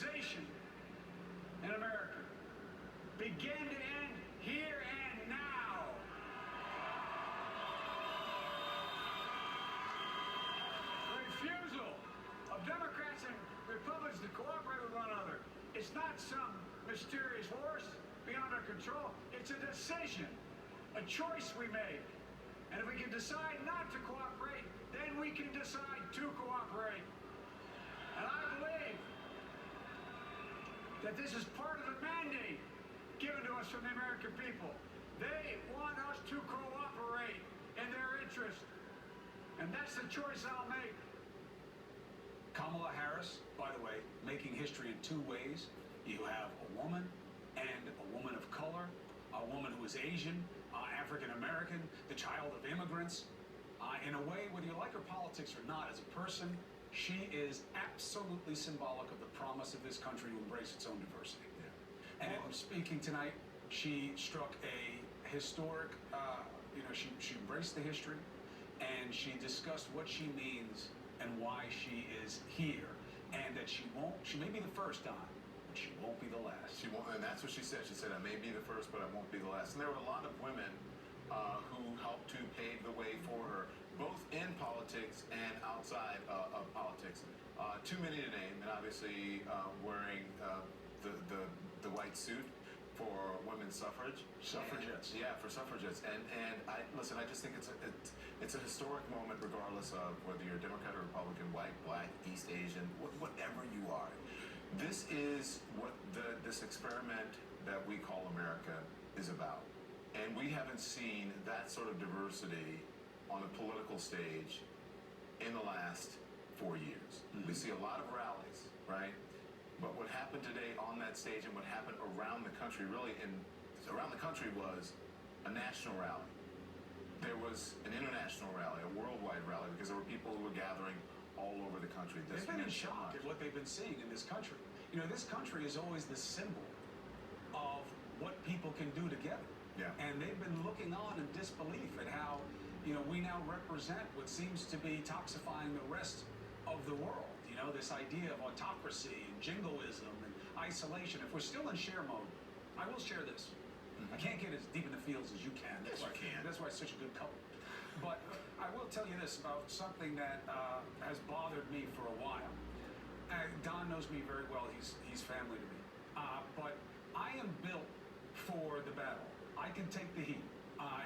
victimization in America begin to end here and now. The refusal of Democrats and Republicans to cooperate with one another. It's not some mysterious force beyond our control. It's a decision, a choice we make. And if we can decide not to cooperate, then we can decide to cooperate. And I believe that this is part of the mandate given to us from the American people. They want us to cooperate in their interest. And that's the choice I'll make. Kamala Harris, by the way, making history in two ways. You have a woman and a woman of color, a woman who is Asian, African American, the child of immigrants. In a way, whether you like her politics or not, as a person, she is absolutely symbolic of the promise of this country to embrace its own diversity. Yeah. And speaking tonight, she struck a historic, she embraced the history, and she discussed what she means and why she is here, and that she may be the first time, but she won't be the last. She won't, and that's what she said. She said, I may be the first, but I won't be the last. And there were a lot of women who helped to pave the way for her, both in politics and outside of politics. Too many to name, and obviously wearing the white suit for women's suffrage. Suffragettes. Yeah, for suffragettes. And I just think it's a historic moment, regardless of whether you're Democrat or Republican, white, black, East Asian, whatever you are. This is what this experiment that we call America is about. And we haven't seen that sort of diversity on the political stage in the last 4 years. Mm-hmm. We see a lot of rallies, right? But what happened today on that stage and what happened around the country, around the country, was a national rally. There was an international rally, a worldwide rally, because there were people who were gathering all over the country. They've been in shock at what they've been seeing in this country. You know, this country is always the symbol of what people can do together. Yeah. And they've been looking on in disbelief at how, we now represent what seems to be toxifying the rest of the world. This idea of autocracy and jingoism and isolation. If we're still in share mode, I will share this. Mm-hmm. I can't get as deep in the fields as you can. Yes, you can. That's why it's such a good couple. But I will tell you this about something that has bothered me for a while. Don knows me very well. He's family to me. But I am built for the battle. I can take the heat.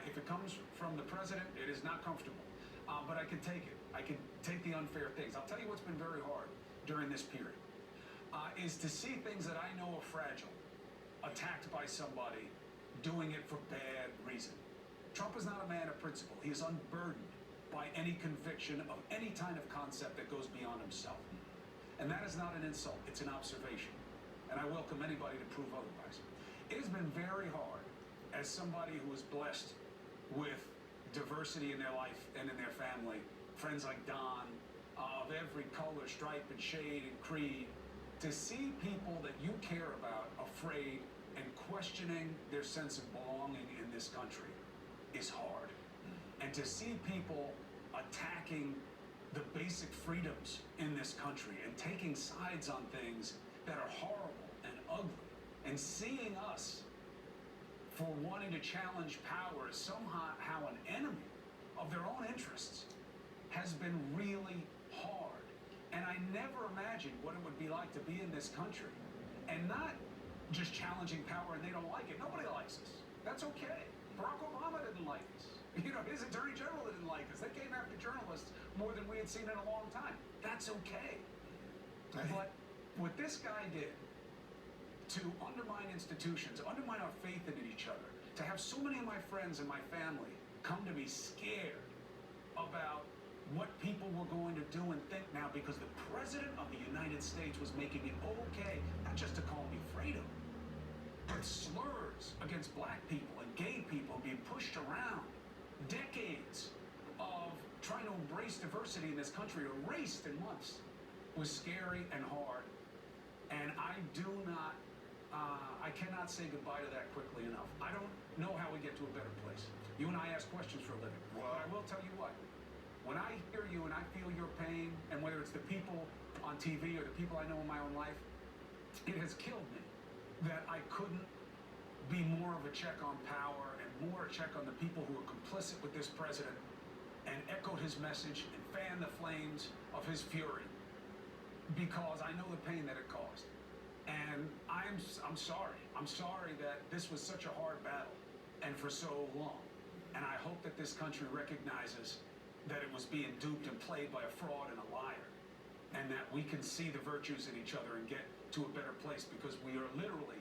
If it comes from the president, it is not comfortable. But I can take it. I can take the unfair things. I'll tell you what's been very hard during this period is to see things that I know are fragile, attacked by somebody, doing it for bad reason. Trump is not a man of principle. He is unburdened by any conviction of any kind of concept that goes beyond himself. And that is not an insult. It's an observation. And I welcome anybody to prove otherwise. It has been very hard as somebody who is blessed with diversity in their life and in their family, friends like Don, of every color, stripe, and shade, and creed, to see people that you care about afraid and questioning their sense of belonging in this country is hard. And to see people attacking the basic freedoms in this country and taking sides on things that are horrible and ugly, and seeing us for wanting to challenge power as somehow an enemy of their own interests has been really hard. And I never imagined what it would be like to be in this country and not just challenging power and they don't like it. Nobody likes us. That's okay. Barack Obama didn't like us. His attorney general didn't like us. They came after journalists more than we had seen in a long time. That's okay. But what this guy did to undermine institutions, undermine our faith in each other, to have so many of my friends and my family come to be scared about what people were going to do and think now because the President of the United States was making it okay, not just to call me Fredo, but slurs against black people and gay people being pushed around. Decades of trying to embrace diversity in this country erased in months was scary and hard. And I cannot say goodbye to that quickly enough. I don't know how we get to a better place. You and I ask questions for a living. Well, but I will tell you what, when I hear you and I feel your pain, and whether it's the people on TV or the people I know in my own life, it has killed me that I couldn't be more of a check on power and more a check on the people who are complicit with this president and echoed his message and fanned the flames of his fury, because I know the pain that it caused. And I'm sorry. I'm sorry that this was such a hard battle and for so long. And I hope that this country recognizes that it was being duped and played by a fraud and a liar, and that we can see the virtues in each other and get to a better place, because we are literally